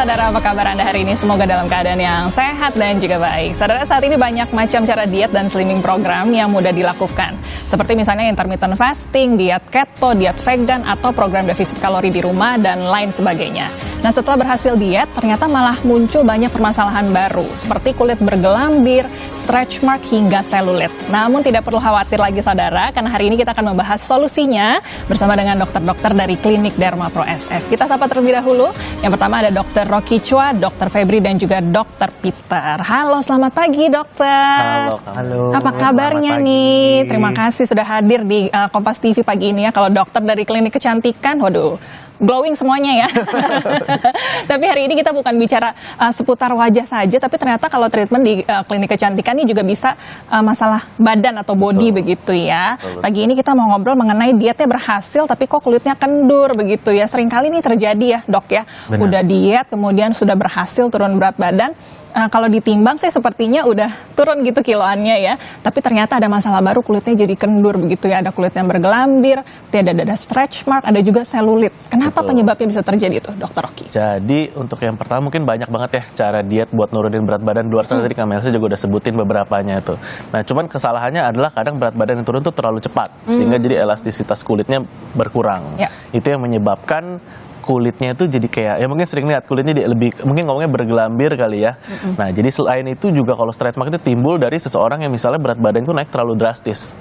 saudara, apa kabar Anda hari ini? Semoga dalam keadaan yang sehat dan juga baik. Saudara, saat ini banyak macam cara diet dan slimming program yang mudah dilakukan. Seperti misalnya intermittent fasting, diet keto, diet vegan, atau program defisit kalori di rumah, dan lain sebagainya. Nah, setelah berhasil diet, ternyata malah muncul banyak permasalahan baru, seperti kulit bergelambir, stretch mark, hingga selulit. Namun tidak perlu khawatir lagi saudara, karena hari ini kita akan membahas solusinya bersama dengan dokter-dokter dari Klinik Derma Pro SF. Kita sapa terlebih dahulu. Yang pertama ada Dr. Rocky Chua, Dr. Febri, dan juga Dr. Peter. Halo, selamat pagi dokter. Halo. Apa kabarnya nih? Terima kasih sudah hadir di Kompas TV pagi ini ya. Kalau dokter dari Klinik Kecantikan, waduh, glowing semuanya ya. Tapi hari ini kita bukan bicara seputar wajah saja, tapi ternyata kalau treatment di Klinik Kecantikan ini juga bisa masalah badan atau body. Betul. Begitu ya. Betul. Pagi ini kita mau ngobrol mengenai dietnya berhasil tapi kok kulitnya kendur begitu ya. Seringkali ini terjadi ya dok ya. Benar. Udah diet kemudian sudah berhasil turun berat badan. Kalau ditimbang saya sepertinya udah turun gitu kiloannya ya. Tapi ternyata ada masalah baru, kulitnya jadi kendur begitu ya. Ada kulit yang bergelambir, tidak ada stretch mark, ada juga selulit. Kenapa penyebabnya bisa terjadi itu, Dokter Rocky? Jadi untuk yang pertama mungkin banyak banget ya cara diet buat nurunin berat badan. Di luar sana tadi Kak Melsa juga udah sebutin beberapanya itu. Nah cuman kesalahannya adalah kadang berat badan yang turun tuh terlalu cepat. Sehingga jadi elastisitas kulitnya berkurang. Ya. Itu yang menyebabkan kulitnya itu jadi kayak, ya mungkin sering lihat kulitnya lebih, mungkin ngomongnya bergelambir kali ya. Nah jadi selain itu juga kalau stretch mark itu timbul dari seseorang yang misalnya berat badan itu naik terlalu drastis.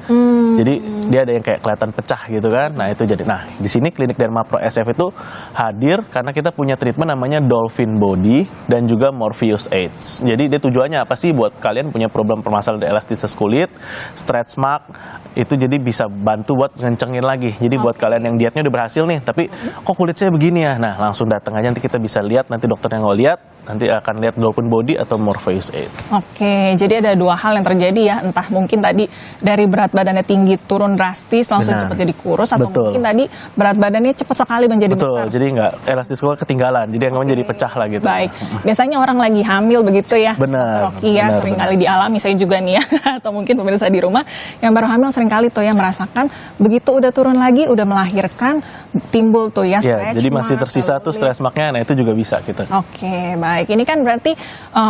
Jadi dia ada yang kayak kelihatan pecah gitu kan. Nah itu jadi, nah di sini Klinik Derma Pro SF itu hadir karena kita punya treatment namanya Dolphin Body dan juga Morpheus 8. Jadi dia tujuannya apa sih buat kalian punya problem permasalahan elastisitas kulit, stretch mark, itu jadi bisa bantu buat ngencengin lagi. Jadi buat kalian yang dietnya udah berhasil nih, tapi kok kulit saya begini ya, nah langsung datang aja, nanti kita bisa lihat, nanti dokter yang mau lihat nanti akan lihat Dolphin Body atau Morpheus 8. Oke, jadi ada dua hal yang terjadi ya, entah mungkin tadi dari berat badannya tinggi turun drastis langsung cepat jadi kurus, atau mungkin tadi berat badannya cepat sekali menjadi besar. Jadi nggak elastis ketinggalan, jadi yang jadi pecah lah gitu. Baik, biasanya orang lagi hamil begitu ya, benar, Rocky ya, sering kali dialami, saya juga nih ya, atau mungkin pemirsa di rumah yang baru hamil sering kali tuh ya merasakan begitu udah turun lagi, udah melahirkan, timbul tuh ya stretch mark. Jadi masih tersisa tuh stretch marknya, nah itu juga bisa kita. Oke, baik, ini kan berarti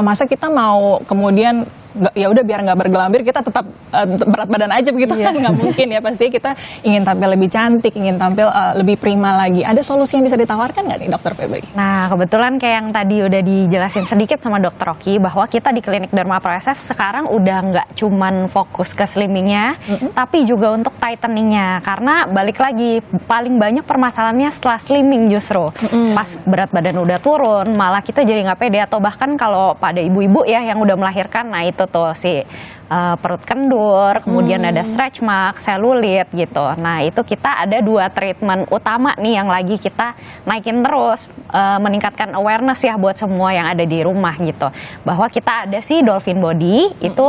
masa kita mau kemudian ya udah biar nggak bergelambir kita tetap berat badan aja begitu kan, nggak mungkin ya, pasti kita ingin tampil lebih cantik, ingin tampil lebih prima lagi. Ada solusi yang bisa ditawarkan nggak nih Dokter Febri? Nah kebetulan kayak yang tadi udah dijelasin sedikit sama Dokter Rocky bahwa kita di Klinik Derma Pro SF sekarang udah nggak cuman fokus ke slimmingnya, tapi juga untuk tightening-nya, karena balik lagi paling banyak permasalahannya setelah slimming justru pas berat badan udah turun malah kita jadi nggak pede, atau bahkan kalau pada ibu-ibu ya yang udah melahirkan, nah itu tuh si perut kendur, kemudian ada stretch mark, selulit gitu. Nah itu kita ada dua treatment utama nih yang lagi kita naikin terus, meningkatkan awareness ya buat semua yang ada di rumah gitu, bahwa kita ada si Dolphin Body itu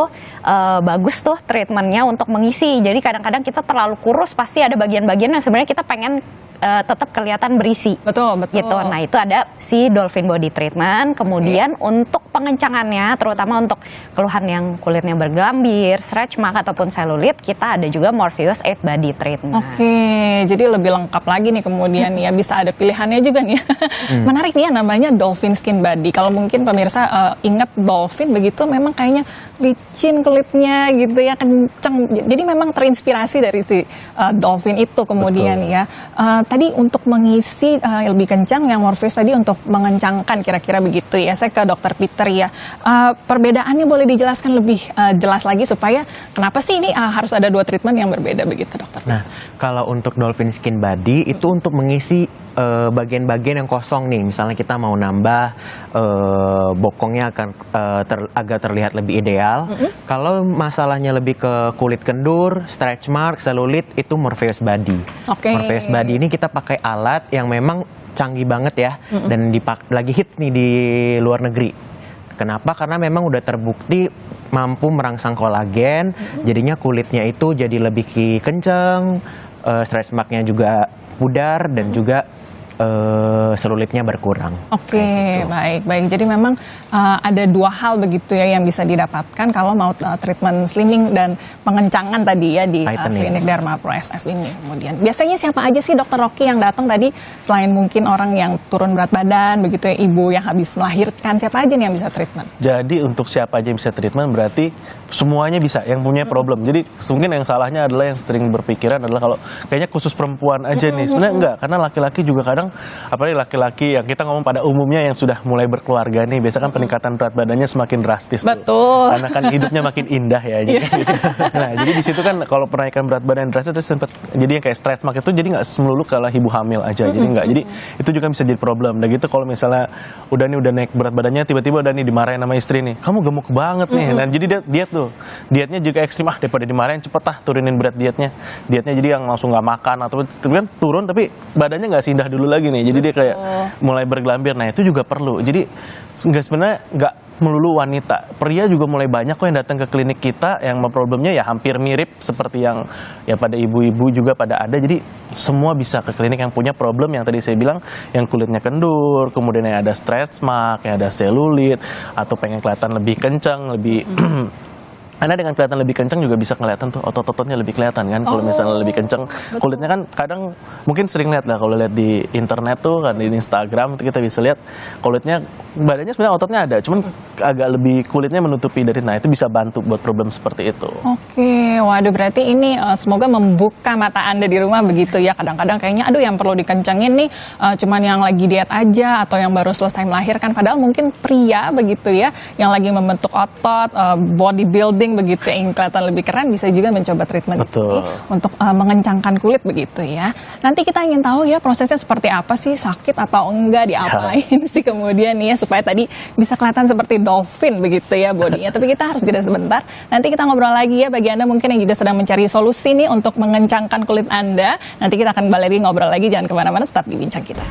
bagus tuh treatmentnya untuk mengisi. Jadi kadang-kadang kita terlalu kurus, pasti ada bagian-bagian yang sebenarnya kita pengen tetap kelihatan berisi. Betul. Gitu. Nah itu ada si Dolphin Body treatment. Kemudian untuk pengencangannya, terutama untuk keluhan yang kulitnya bergelambir, stretch mark ataupun selulit, kita ada juga Morpheus 8 Body treatment. Oke, jadi lebih lengkap lagi nih kemudian ya, bisa ada pilihannya juga nih. Menarik nih ya, namanya Dolphin Skin Body. Kalau mungkin pemirsa ingat dolphin begitu, memang kayaknya licin kulitnya gitu ya, kenceng. Jadi memang terinspirasi dari si dolphin itu kemudian. Betul. Ya. Tadi untuk mengisi lebih kencang, yang Morpheus tadi untuk mengencangkan, kira-kira begitu ya. Saya ke Dokter Peter ya. Perbedaannya boleh dijelaskan lebih jelas lagi supaya kenapa sih ini harus ada dua treatment yang berbeda begitu dokter? Nah, kalau untuk Dolphin Skin Body itu untuk mengisi bagian-bagian yang kosong nih. Misalnya kita mau nambah bokongnya akan agak terlihat lebih ideal. Kalau masalahnya lebih ke kulit kendur, stretch mark, selulit, itu Morpheus Body. Morpheus Body ini kita pakai alat yang memang canggih banget ya, dan lagi hits nih di luar negeri. Kenapa? Karena memang udah terbukti mampu merangsang kolagen, jadinya kulitnya itu jadi lebih kenceng, stretch marknya juga pudar, dan juga selulitnya berkurang. Oke, baik. Jadi memang ada dua hal begitu ya yang bisa didapatkan kalau mau treatment slimming dan pengencangan tadi ya di Tightening. klinik Dharma Pro SF ini. Kemudian biasanya siapa aja sih Dokter Rocky yang datang tadi selain mungkin orang yang turun berat badan begitu ya, ibu yang habis melahirkan, siapa aja nih yang bisa treatment? Jadi untuk siapa aja yang bisa treatment berarti semuanya bisa yang punya problem. Jadi mungkin yang salahnya adalah yang sering berpikiran adalah kalau kayaknya khusus perempuan aja nih. Sebenarnya enggak, karena laki-laki juga kadang, apalagi laki-laki yang kita ngomong pada umumnya yang sudah mulai berkeluarga nih, biasanya kan peningkatan berat badannya semakin drastis. Betul. Tuh. Karena kan hidupnya makin indah ya. Nah, jadi di situ kan kalau penaikan berat badan drastis itu sempat jadi yang kayak stretch mark itu jadi nggak melulu kalau ibu hamil aja. Jadi enggak. Jadi itu juga bisa jadi problem. Dan gitu kalau misalnya udah naik berat badannya tiba-tiba udah nih dimarahin sama istri nih. Kamu gemuk banget nih. Dan jadi dia diet tuh. Dietnya juga ekstrim, daripada dimarahin cepet turunin berat dietnya. Dietnya jadi yang langsung nggak makan atau kan turun tapi badannya nggak seindah dulu lagi nih. Jadi dia kayak mulai bergelambir. Nah, itu juga perlu. Jadi sebenarnya nggak melulu wanita, pria juga mulai banyak kok yang datang ke klinik kita yang problemnya ya hampir mirip seperti yang ya pada ibu-ibu juga pada ada. Jadi semua bisa ke klinik yang punya problem yang tadi saya bilang, yang kulitnya kendur, kemudian yang ada stretch mark, yang ada selulit, atau pengen kelihatan lebih kencang, lebih Anda dengan kelihatan lebih kencang juga bisa kelihatan tuh otot-ototnya lebih kelihatan kan. Kalau misalnya lebih kencang, kulitnya kan kadang mungkin sering lihat lah kalau lihat di internet tuh kan, di Instagram itu kita bisa lihat kulitnya, badannya sebenarnya ototnya ada, cuman agak lebih kulitnya menutupi dari, nah itu bisa bantu buat problem seperti itu. Oke, waduh berarti ini semoga membuka mata Anda di rumah begitu ya. Kadang-kadang kayaknya aduh yang perlu dikencangin nih cuman yang lagi diet aja atau yang baru selesai melahirkan. Padahal mungkin pria begitu ya yang lagi membentuk otot, bodybuilding begitu yang kelihatan lebih keren bisa juga mencoba treatment di sini untuk mengencangkan kulit begitu ya. Nanti kita ingin tahu ya prosesnya seperti apa sih, sakit atau enggak, diapain sih kemudian ya supaya tadi bisa kelihatan seperti dolphin begitu ya bodinya. Tapi kita harus jeda sebentar. Nanti kita ngobrol lagi ya bagi Anda mungkin yang juga sedang mencari solusi nih untuk mengencangkan kulit Anda. Nanti kita akan kembali lagi ngobrol lagi, jangan kemana-mana, tetap di Bincang Kita.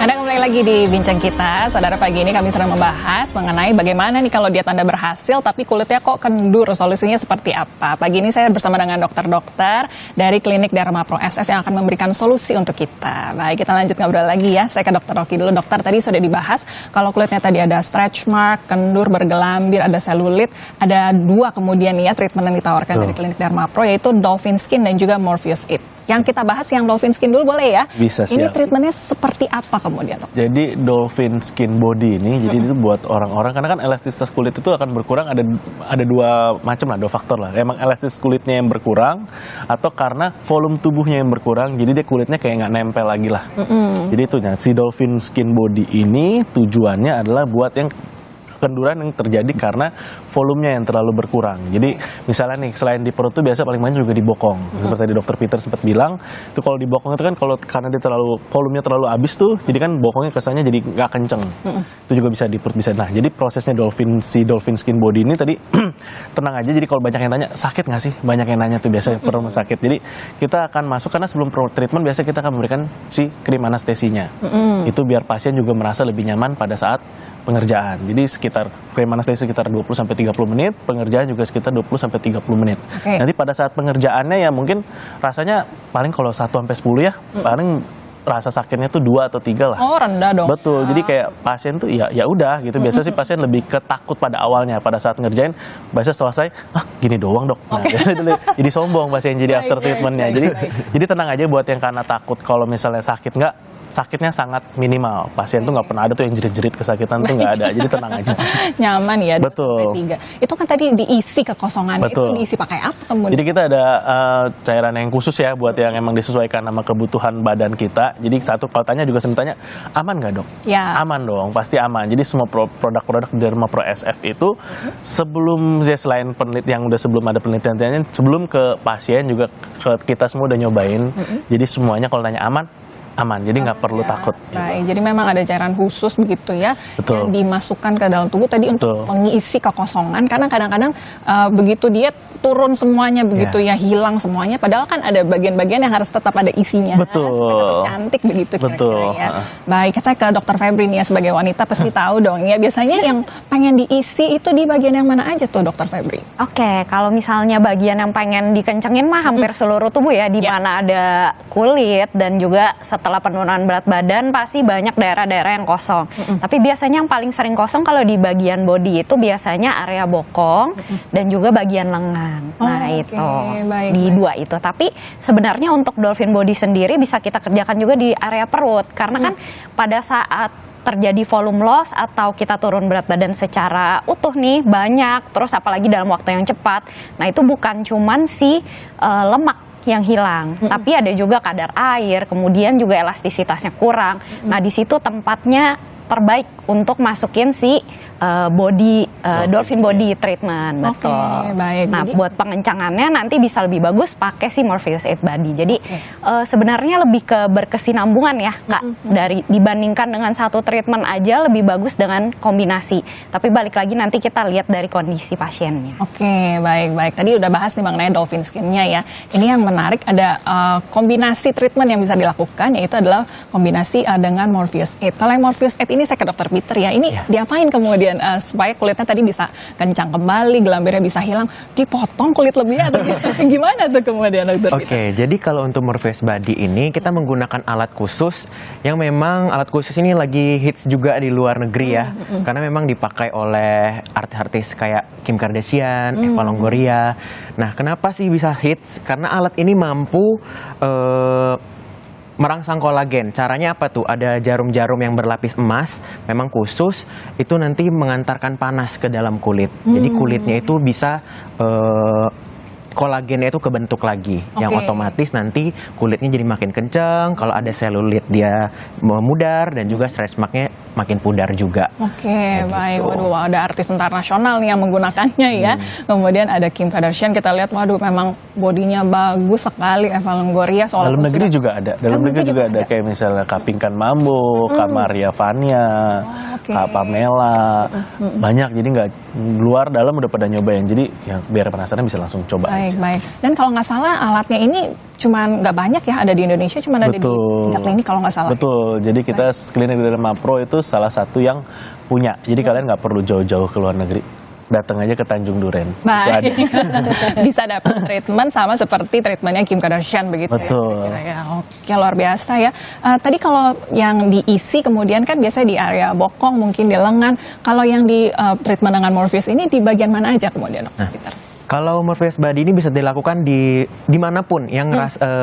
Anda kembali lagi di Bincang Kita. Saudara, pagi ini kami sedang membahas mengenai bagaimana nih kalau diet Anda berhasil tapi kulitnya kok kendur, solusinya seperti apa. Pagi ini saya bersama dengan dokter-dokter dari klinik Dharma Pro SF yang akan memberikan solusi untuk kita. Baik, kita lanjut ngobrol lagi ya. Saya ke Dokter Rocky dulu. Dokter, tadi sudah dibahas kalau kulitnya tadi ada stretch mark, kendur, bergelambir, ada selulit. Ada dua kemudian ya treatment yang ditawarkan dari klinik Dharma Pro, yaitu Dolphin Skin dan juga Morpheus It. Yang kita bahas yang Dolphin Skin dulu boleh ya? Bisa, Ini siap. treatmentnya seperti apa kemudian, dok? Jadi Dolphin Skin Body ini, jadi itu buat orang-orang, karena kan elastisitas kulit itu akan berkurang, ada dua macam lah, dua faktor lah. Emang elastis kulitnya yang berkurang, atau karena volume tubuhnya yang berkurang, jadi dia kulitnya kayak nggak nempel lagi lah. Jadi itu, si Dolphin Skin Body ini tujuannya adalah buat yang kenduran yang terjadi karena volumenya yang terlalu berkurang. Jadi misalnya nih, selain di perut tuh biasa paling banyak juga di bokong. Seperti tadi Dokter Peter sempat bilang, itu kalau di bokong itu kan karena dia volumenya terlalu habis tuh, jadi kan bokongnya kesannya jadi nggak kenceng. Itu juga bisa di perut bisa. Nah, jadi prosesnya Dolphin Skin Body ini tadi tenang aja. Jadi kalau banyak yang nanya sakit nggak sih? Banyak yang nanya tuh biasanya perut sakit. Jadi kita akan masuk, karena sebelum treatment biasa kita akan memberikan si krim anestesinya. Itu biar pasien juga merasa lebih nyaman pada saat pengerjaan. Jadi sekitar krim anestesi sekitar 20-30 menit, pengerjaan juga sekitar 20-30 menit. Nanti pada saat pengerjaannya ya mungkin rasanya paling kalau 1-10 ya, paling rasa sakitnya tuh 2 atau 3 lah. Oh, rendah dong. Betul. Jadi kayak pasien tuh ya udah gitu. Biasa sih pasien lebih ketakut pada awalnya, pada saat ngerjain, biasa selesai, gini doang dok. Nah, biasa dulu jadi sombong pasien jadi after treatmentnya. Jadi tenang aja buat yang karena takut kalau misalnya sakit, nggak, sakitnya sangat minimal. Pasien tuh nggak pernah ada tuh yang jerit-jerit kesakitan tuh nggak ada. Jadi tenang aja. Nyaman ya. Betul. 3. Itu kan tadi diisi kekosongan. Betul. Itu diisi pakai apa kemudian? Jadi kita ada cairan yang khusus ya buat yang emang disesuaikan sama kebutuhan badan kita. Jadi satu, kalau tanya juga sering tanya, aman nggak dok? Ya. Aman dong, pasti aman. Jadi semua produk-produk Dharma Pro SF itu sebelum selain penelitian yang udah sebelum ada penelitiannya, sebelum ke pasien juga ke kita semua udah nyobain. Jadi semuanya kalau tanya aman, aman, jadi nggak perlu takut. Baik, jadi memang ada cairan khusus begitu ya Betul. yang dimasukkan ke dalam tubuh tadi untuk Betul. mengisi kekosongan, karena kadang-kadang begitu diet turun semuanya begitu ya, hilang semuanya, padahal kan ada bagian-bagian yang harus tetap ada isinya. Betul. Supaya tetap cantik begitu Betul. kira-kira ya. Baik, saya ke Dokter Febri nih ya, sebagai wanita pasti tahu dong ya, biasanya yang pengen diisi itu di bagian yang mana aja tuh Dokter Febri? Oke, kalau misalnya bagian yang pengen dikencengin mah hampir seluruh tubuh ya, di Ya. mana ada kulit dan juga setelah penurunan berat badan pasti banyak daerah-daerah yang kosong. Tapi biasanya yang paling sering kosong kalau di bagian body itu biasanya area bokong dan juga bagian lengan. Oh, Nah oke, itu baik, di baik. dua itu. Tapi sebenarnya untuk dolphin body sendiri bisa kita kerjakan juga di area perut, karena kan pada saat terjadi volume loss atau kita turun berat badan secara utuh nih banyak, terus apalagi dalam waktu yang cepat. Nah itu bukan cuman si lemak yang hilang, tapi ada juga kadar air, kemudian juga elastisitasnya kurang. Nah di situ tempatnya terbaik untuk masukin si body dolphin body treatment, Oke, betul. baik. Nah Jadi- buat pengencangannya nanti bisa lebih bagus pakai si Morpheus 8 Body. Jadi sebenarnya lebih ke berkesinambungan ya Kak, dari dibandingkan dengan satu treatment aja lebih bagus dengan kombinasi. Tapi balik lagi nanti kita lihat dari kondisi pasiennya. Oke, baik-baik. Tadi udah bahas nih mengenai dolphin skin-nya ya. Ini yang menarik ada kombinasi treatment yang bisa dilakukan, yaitu adalah kombinasi dengan Morpheus 8. Kalau yang Morpheus 8 ini saya ke Dokter Peter ya. Ini diapain kemudian supaya kulitnya tadi bisa kencang kembali, gelambirnya bisa hilang, dipotong kulit lebihnya atau gimana tuh kemudian Dokter Peter? Oke, jadi kalau untuk Morpheus Body ini kita menggunakan alat khusus yang memang alat khusus ini lagi hits juga di luar negeri ya, karena memang dipakai oleh artis-artis kayak Kim Kardashian, Eva Longoria. Nah, kenapa sih bisa hits? Karena alat ini mampu merangsang kolagen. Caranya apa tuh? Ada jarum-jarum yang berlapis emas, memang khusus, itu nanti mengantarkan panas ke dalam kulit. Jadi kulitnya itu bisa kolagennya itu kebentuk lagi, yang Oke. otomatis nanti kulitnya jadi makin kencang. Kalau ada selulit dia memudar, dan juga stretch marknya makin pudar juga. Oke, Kayak baik. gitu. Waduh, ada artis internasional nih yang menggunakannya ya. Kemudian ada Kim Kardashian, kita lihat, waduh, memang bodinya bagus sekali. Eva Longoria soal Dalam negeri juga ada. Dalam negeri juga ada kayak misalnya Kak Pinkan Mambo, Kak Maria Vania, oke. Kak Pamela, banyak. Jadi nggak luar dalam udah pada nyobain. Jadi ya biar penasaran bisa langsung coba Baik, aja. baik. Dan kalau nggak salah alatnya ini cuman nggak banyak ya, ada di Indonesia, cuman ada di tingkat klinik kalau nggak salah. Betul. Jadi kita klinik Derma Pro itu salah satu yang punya. Jadi kalian nggak perlu jauh-jauh ke luar negeri. Datang aja ke Tanjung Duren. Itu ada. Baik, bisa dapat treatment sama seperti treatmentnya Kim Kardashian begitu Betul. ya. Ya, oke, luar biasa ya. Tadi kalau yang diisi kemudian kan biasanya di area bokong, mungkin di lengan. Kalau yang di treatment dengan Morpheus ini di bagian mana aja kemudian Dokter Peter? Kalau Morpheus Body ini bisa dilakukan di dimanapun yang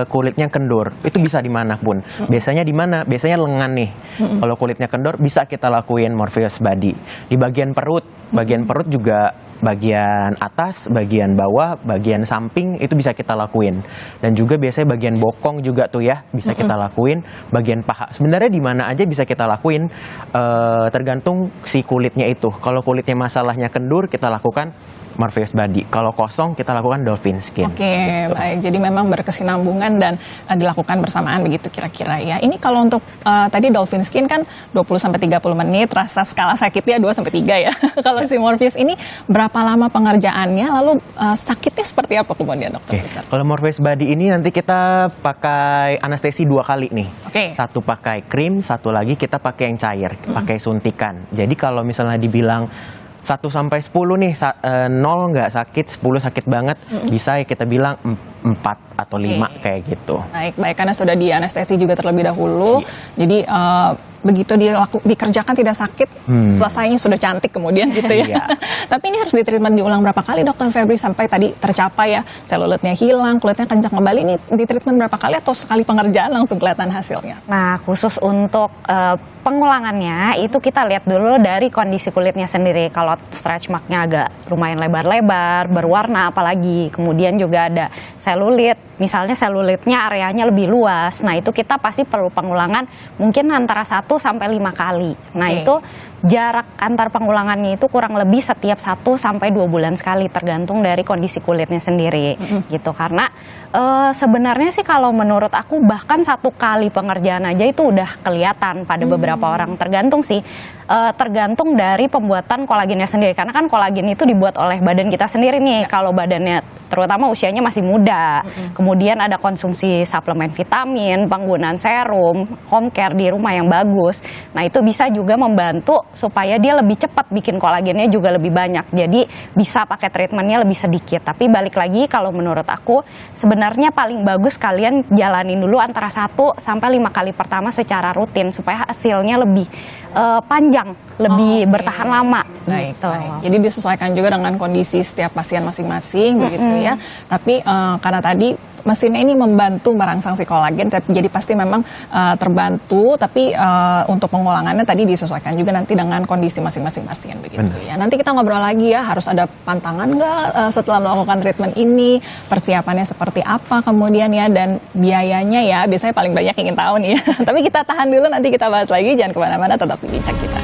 kulitnya kendur, itu bisa dimanapun. Biasanya di mana? Biasanya lengan nih. Kalau kulitnya kendur bisa kita lakuin Morpheus Body. Di bagian perut juga bagian atas, bagian bawah, bagian samping itu bisa kita lakuin. Dan juga biasanya bagian bokong juga tuh ya bisa kita lakuin. Bagian paha. Sebenarnya di mana aja bisa kita lakuin, tergantung si kulitnya itu. Kalau kulitnya masalahnya kendur, kita lakukan Morpheus Body. Kalau kosong kita lakukan Dolphin Skin. Oke, baik. Jadi memang berkesinambungan dan dilakukan bersamaan begitu kira-kira ya. Ini kalau untuk tadi Dolphin Skin kan 20-30 menit, rasa skala sakitnya 2-3 ya. Kalau si Morpheus ini berapa lama pengerjaannya, lalu sakitnya seperti apa kemudian Dokter Oke, Peter? kalau Morpheus Body ini nanti kita pakai anestesi 2 kali nih. Oke. Satu pakai krim, satu lagi kita pakai yang cair, pakai suntikan. Jadi kalau misalnya dibilang 1 sampai 10 nih, 0 nggak sakit, 10 sakit banget, bisa ya kita bilang 4 atau 5 Oke. kayak gitu. Baik, baik, karena sudah di anestesi juga terlebih dahulu. Jadi begitu dikerjakan tidak sakit, selesainya sudah cantik kemudian gitu ya. Iya. Tapi ini harus ditreatment diulang berapa kali Dokter Febri sampai tadi tercapai ya, selulitnya hilang, kulitnya kencang kembali. Ini ditreatment berapa kali atau sekali pengerjaan langsung kelihatan hasilnya? Nah, khusus untuk pengulangannya itu kita lihat dulu dari kondisi kulitnya sendiri. Kalau stretch marknya agak lumayan lebar-lebar, berwarna apalagi, kemudian juga ada selulit, misalnya selulitnya areanya lebih luas. Nah, itu kita pasti perlu pengulangan mungkin antara 1 sampai 5 kali. Nah, Oke. itu jarak antar pengulangannya itu kurang lebih setiap 1 sampai 2 bulan sekali, tergantung dari kondisi kulitnya sendiri gitu. Karena sebenarnya sih kalau menurut aku bahkan 1 kali pengerjaan aja itu udah kelihatan pada beberapa orang, tergantung sih. Tergantung dari pembuatan kolagennya sendiri, karena kan kolagen itu dibuat oleh badan kita sendiri nih. Kalau badannya terutama usianya masih muda, kemudian ada konsumsi suplemen vitamin, penggunaan serum, home care di rumah yang bagus, nah itu bisa juga membantu supaya dia lebih cepat bikin kolagennya juga lebih banyak. Jadi bisa pakai treatmentnya lebih sedikit. Tapi balik lagi, kalau menurut aku sebenarnya paling bagus kalian jalanin dulu antara 1 sampai 5 kali pertama secara rutin supaya hasilnya lebih panjang, lebih bertahan lama. Baik, gitu. baik. Jadi disesuaikan juga dengan kondisi setiap pasien masing-masing begitu ya. Tapi karena tadi mesinnya ini membantu merangsang si kolagen, jadi pasti memang terbantu. Tapi untuk pengulangannya tadi disesuaikan juga nanti dengan kondisi masing-masing pasien begitu ya. Nanti kita ngobrol lagi ya, harus ada pantangan nggak setelah melakukan treatment ini, persiapannya seperti apa kemudian ya, dan biayanya ya biasanya paling banyak ingin tahu nih ya. Tapi kita tahan dulu, nanti kita bahas lagi, jangan kemana-mana, tetap di Bincang Kita.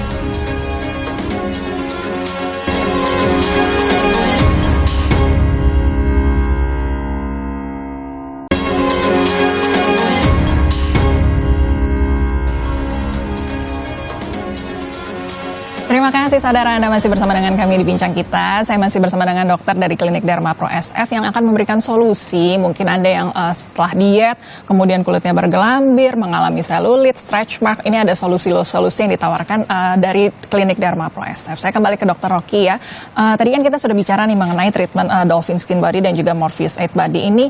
Terima kasih saudara, Anda masih bersama dengan kami di Bincang Kita. Saya masih bersama dengan dokter dari Klinik Derma Pro SF yang akan memberikan solusi. Mungkin Anda yang setelah diet, kemudian kulitnya bergelambir, mengalami selulit, stretch mark. Ini ada solusi-solusi yang ditawarkan dari Klinik Derma Pro SF. Saya kembali ke Dokter Rocky ya. Tadi kan kita sudah bicara nih mengenai treatment Dolphin Skin Body dan juga Morpheus 8 Body ini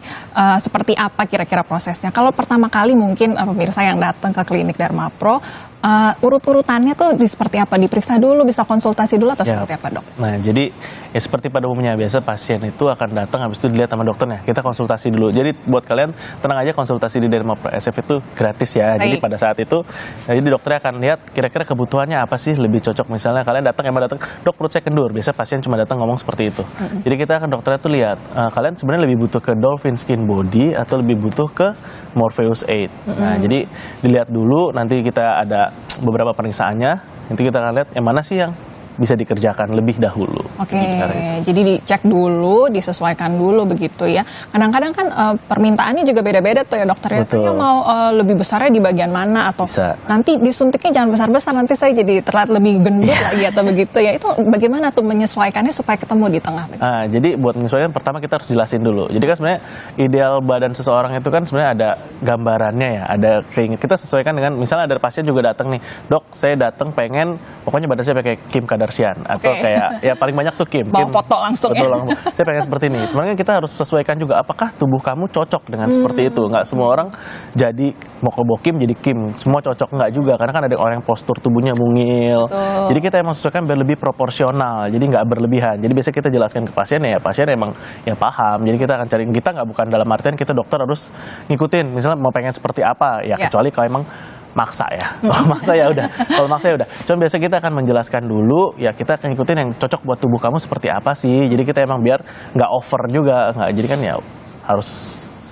seperti apa kira-kira prosesnya. Kalau pertama kali mungkin pemirsa yang datang ke Klinik Derma Pro, urut-urutannya tuh seperti apa? Diperiksa dulu, bisa konsultasi dulu atau Siap. seperti apa, Dok? Nah, jadi ya seperti pada umumnya biasa pasien itu akan datang habis itu dilihat sama dokternya. Kita konsultasi dulu. Jadi buat kalian tenang aja, konsultasi di Derma Pro SF itu gratis ya. Jadi Baik. pada saat itu jadi dokternya akan lihat kira-kira kebutuhannya apa sih lebih cocok. Misalnya kalian datang "Dok, perut saya kendur." Biasa pasien cuma datang ngomong seperti itu. Jadi kita akan dokternya tuh lihat kalian sebenarnya lebih butuh ke Dolphin Skin Body atau lebih butuh ke Morpheus 8. Nah, jadi dilihat dulu, nanti kita ada beberapa pemeriksaannya. Nanti kita akan lihat yang mana sih yang bisa dikerjakan lebih dahulu. Oke, Di cara itu. jadi dicek dulu, disesuaikan dulu begitu ya. Kadang-kadang kan permintaannya juga beda-beda tuh ya dokter ya. Betul. Saya mau lebih besarnya di bagian mana, atau Bisa. nanti disuntiknya jangan besar-besar, nanti saya jadi terlihat lebih gendut lagi atau begitu ya. Itu bagaimana tuh menyesuaikannya supaya ketemu di tengah? Jadi buat menyesuaikan pertama kita harus jelasin dulu. Jadi kan sebenarnya ideal badan seseorang itu kan sebenarnya ada gambarannya ya, ada keinginan. Kita sesuaikan dengan, misalnya ada pasien juga datang nih, "Dok, saya datang pengen pokoknya badan saya pakai Kim Kardashian atau Oke. kayak ya paling banyak tuh Kim." Bawa foto langsung ya. Betul, langsung. Saya pengen seperti ini. Cuman kan kita harus sesuaikan juga apakah tubuh kamu cocok dengan seperti itu. Nggak semua orang jadi mau ke Kim jadi Kim. Semua cocok nggak juga, karena kan ada orang yang postur tubuhnya mungil. Betul. Jadi kita emang sesuaikan biar lebih proporsional. Jadi nggak berlebihan. Jadi biasanya kita jelaskan ke pasien ya pasien emang ya paham. Jadi kita akan cari, kita nggak bukan dalam artian kita dokter harus ngikutin. Misalnya mau pengen seperti apa ya, kecuali kalau emang maksa ya. Kalau maksa ya udah. Kalau maksa ya udah. Cuma biasa kita akan menjelaskan dulu, ya kita akan ngikutin yang cocok buat tubuh kamu seperti apa sih. Jadi kita emang biar nggak over juga, nggak. Jadi kan ya harus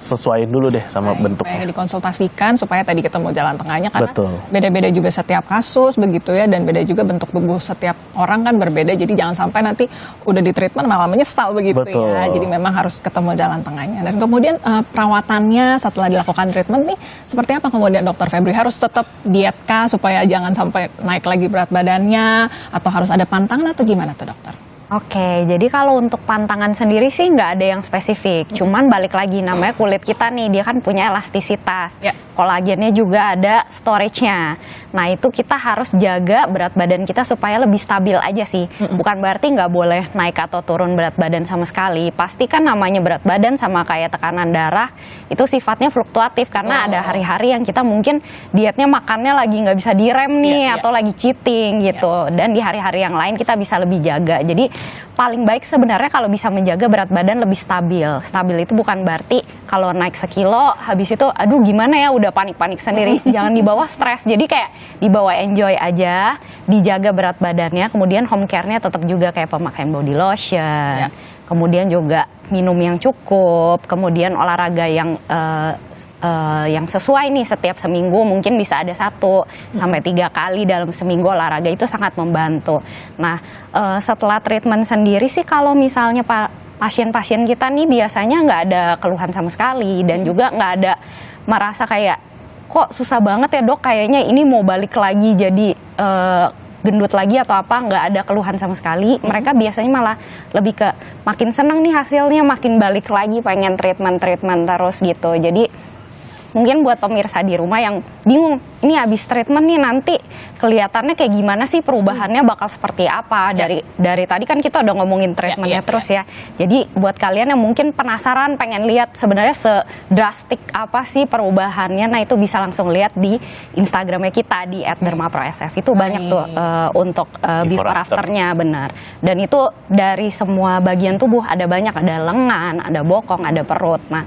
sesuaiin dulu deh sama bentuknya. Baik, dikonsultasikan supaya tadi ketemu jalan tengahnya, karena Betul. beda-beda juga setiap kasus begitu ya, dan beda juga bentuk tubuh setiap orang kan berbeda. Jadi jangan sampai nanti udah di treatment malah menyesal begitu. Betul. Ya. Jadi memang harus ketemu jalan tengahnya. Dan kemudian perawatannya setelah dilakukan treatment nih seperti apa kemudian Dokter Febri? Harus tetap diet kah supaya jangan sampai naik lagi berat badannya, atau harus ada pantangan atau gimana tuh dokter? Oke, jadi kalau untuk pantangan sendiri sih nggak ada yang spesifik. Cuman balik lagi, namanya kulit kita nih, dia kan punya elastisitas. Ya. Kolagennya juga ada storage-nya. Nah itu kita harus jaga berat badan kita supaya lebih stabil aja sih. Bukan berarti nggak boleh naik atau turun berat badan sama sekali. Pasti kan namanya berat badan sama kayak tekanan darah, itu sifatnya fluktuatif. Karena ada hari-hari yang kita mungkin dietnya makannya lagi nggak bisa direm nih, Iya. atau lagi cheating gitu. Dan di hari-hari yang lain kita bisa lebih jaga. Jadi paling baik sebenarnya kalau bisa menjaga berat badan lebih stabil. Stabil itu bukan berarti kalau naik sekilo habis itu aduh gimana ya, udah panik-panik sendiri. Jangan dibawa stres. Jadi kayak dibawa enjoy aja, dijaga berat badannya, kemudian home care-nya tetap juga kayak pemakaian body lotion. Ya. kemudian juga minum yang cukup, kemudian olahraga yang sesuai nih setiap seminggu, mungkin bisa ada 1 sampai 3 kali dalam seminggu olahraga, itu sangat membantu. Nah, setelah treatment sendiri sih kalau misalnya pasien-pasien kita nih biasanya nggak ada keluhan sama sekali, dan juga nggak ada merasa kayak kok susah banget ya dok, kayaknya ini mau balik lagi jadi gendut lagi atau apa, nggak ada keluhan sama sekali. Mereka biasanya malah lebih ke makin seneng nih hasilnya, makin balik lagi pengen treatment terus gitu. Jadi mungkin buat pemirsa di rumah yang bingung, ini habis treatment nih nanti kelihatannya kayak gimana sih, perubahannya bakal seperti apa. Dari tadi kan kita udah ngomongin treatmentnya terus ya. Jadi buat kalian yang mungkin penasaran pengen lihat sebenarnya sedrastik apa sih perubahannya, nah itu bisa langsung lihat di Instagramnya kita di @dermaprosf. Itu banyak tuh untuk before afternya, benar. Dan itu dari semua bagian tubuh, ada banyak, ada lengan, ada bokong, ada perut. Nah,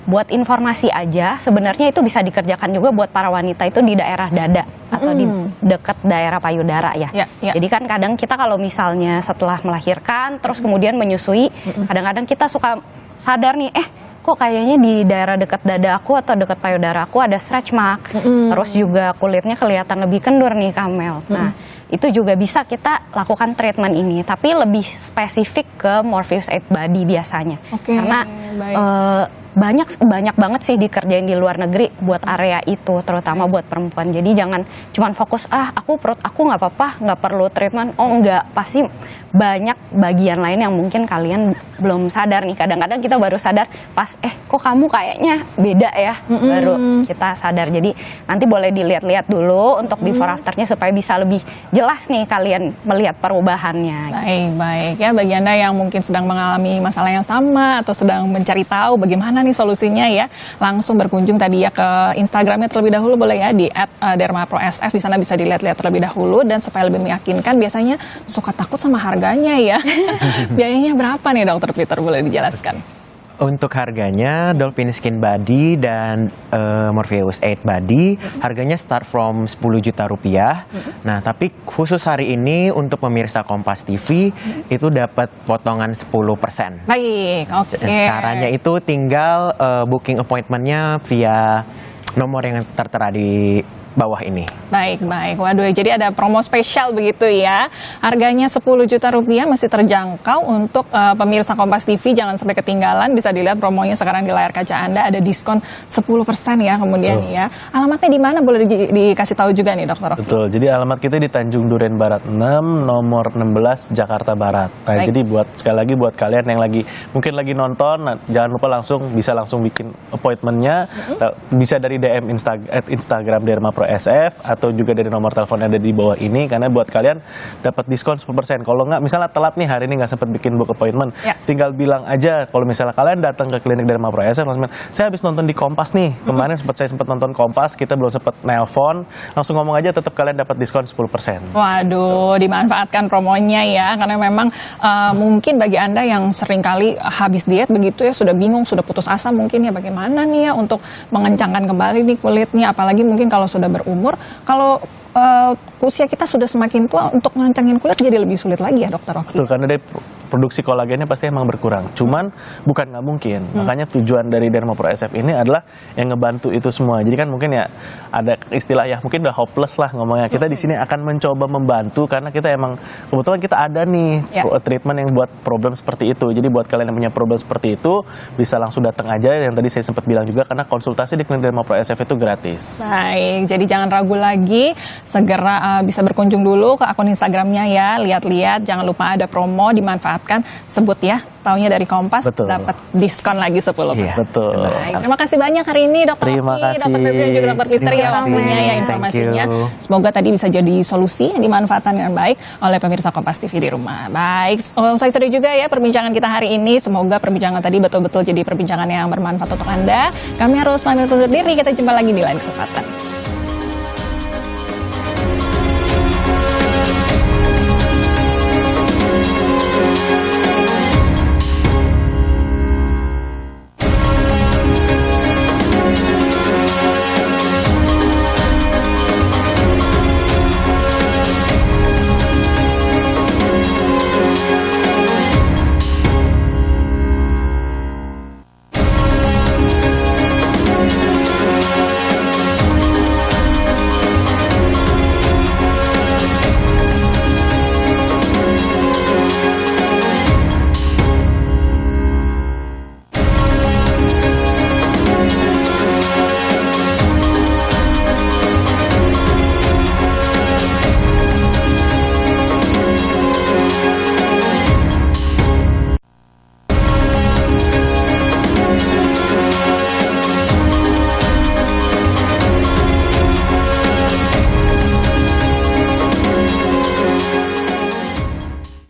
buat informasi aja, sebenarnya itu bisa dikerjakan juga buat para wanita itu di daerah dada atau di dekat daerah payudara ya. Jadi kan kadang kita kalau misalnya setelah melahirkan terus kemudian menyusui, kadang-kadang kita suka sadar nih, kok kayaknya di daerah dekat dada aku atau dekat payudara aku ada stretch mark, terus juga kulitnya kelihatan lebih kendur nih, Kamel. Nah, itu juga bisa kita lakukan treatment ini, tapi lebih spesifik ke Morpheus 8 Body biasanya. Karena banyak banget sih dikerjain di luar negeri buat area itu, terutama buat perempuan. Jadi jangan cuman fokus aku perut aku nggak apa-apa, nggak perlu treatment. Oh enggak, pasti banyak bagian lain yang mungkin kalian belum sadar nih. Kadang-kadang kita baru sadar pas kok kamu kayaknya beda ya, baru kita sadar. Jadi nanti boleh dilihat-lihat dulu untuk before afternya supaya bisa lebih jelas nih kalian melihat perubahannya. Baik ya, bagi Anda yang mungkin sedang mengalami masalah yang sama atau sedang mencari tahu bagaimana nih solusinya ya, langsung berkunjung tadi ya ke Instagramnya terlebih dahulu, boleh ya di @dermaprosf. Di sana bisa dilihat-lihat terlebih dahulu, dan supaya lebih meyakinkan, biasanya suka takut sama harganya ya. Biayanya berapa nih Dokter Peter, boleh dijelaskan? Untuk harganya, Dolphin Skin Body dan Morpheus 8 Body harganya start from 10 juta rupiah. Nah, tapi khusus hari ini untuk pemirsa Kompas TV itu dapat potongan 10%. Baik, oke. Caranya itu tinggal booking appointment-nya via nomor yang tertera di bawah ini. Baik. Waduh, jadi ada promo spesial begitu ya. Harganya 10 juta rupiah, masih terjangkau untuk pemirsa Kompas TV. Jangan sampai ketinggalan, bisa dilihat promonya sekarang di layar kaca Anda. Ada diskon 10% ya kemudian ya. Alamatnya di mana, boleh dikasih tahu juga nih Dokter? Betul, jadi alamat kita di Tanjung Duren Barat 6, nomor 16, Jakarta Barat. Nah, jadi sekali lagi buat kalian yang mungkin lagi nonton, jangan lupa bisa langsung bikin appointment-nya. Bisa dari DM Instagram Dermaprosf, atau juga dari nomor telepon yang ada di bawah ini, karena buat kalian dapat diskon 10%. Kalau nggak, misalnya telat nih hari ini nggak sempat bikin book appointment, tinggal bilang aja kalau misalnya kalian datang ke klinik Dermaprosf, saya habis nonton di Kompas nih, kemarin saya sempat nonton Kompas, kita belum sempat nelpon, langsung ngomong aja, tetap kalian dapat diskon 10%. Waduh, dimanfaatkan promonya ya, karena memang mungkin bagi Anda yang sering kali habis diet begitu ya, sudah bingung, sudah putus asa mungkin ya, bagaimana nih ya untuk mengencangkan kembali nih kulitnya, apalagi mungkin kalau sudah berumur, kalau usia kita sudah semakin tua, untuk mengencangin kulit jadi lebih sulit lagi ya Dokter Rocky. Betul, karena dari produksi kolagennya pasti emang berkurang. Cuman bukan nggak mungkin. Makanya tujuan dari Dermaprosf ini adalah yang ngebantu itu semua. Jadi kan mungkin ya ada istilah ya mungkin udah hopeless lah ngomongnya. Kita di sini akan mencoba membantu karena kita emang kebetulan kita ada nih treatment yang buat problem seperti itu. Jadi buat kalian yang punya problem seperti itu bisa langsung datang aja, yang tadi saya sempat bilang juga, karena konsultasi di klinik Dermaprosf itu gratis. Baik, jadi jangan ragu lagi, segera bisa berkunjung dulu ke akun Instagramnya ya, lihat-lihat, jangan lupa ada promo, dimanfaatkan, sebut ya, taunya dari Kompas, dapat diskon lagi 10%. Iya, betul. Baik, terima kasih banyak hari ini Dokter Terima Rocky, kasih. Dokter Febri dan juga Dokter Peter ya waktunya ya, informasinya. Semoga tadi bisa jadi solusi yang dimanfaatkan dengan baik oleh pemirsa Kompas TV di rumah. Baik, saya sudah juga ya perbincangan kita hari ini. Semoga perbincangan tadi betul-betul jadi perbincangan yang bermanfaat untuk Anda. Kami harus pamit undur diri, kita jumpa lagi di lain kesempatan.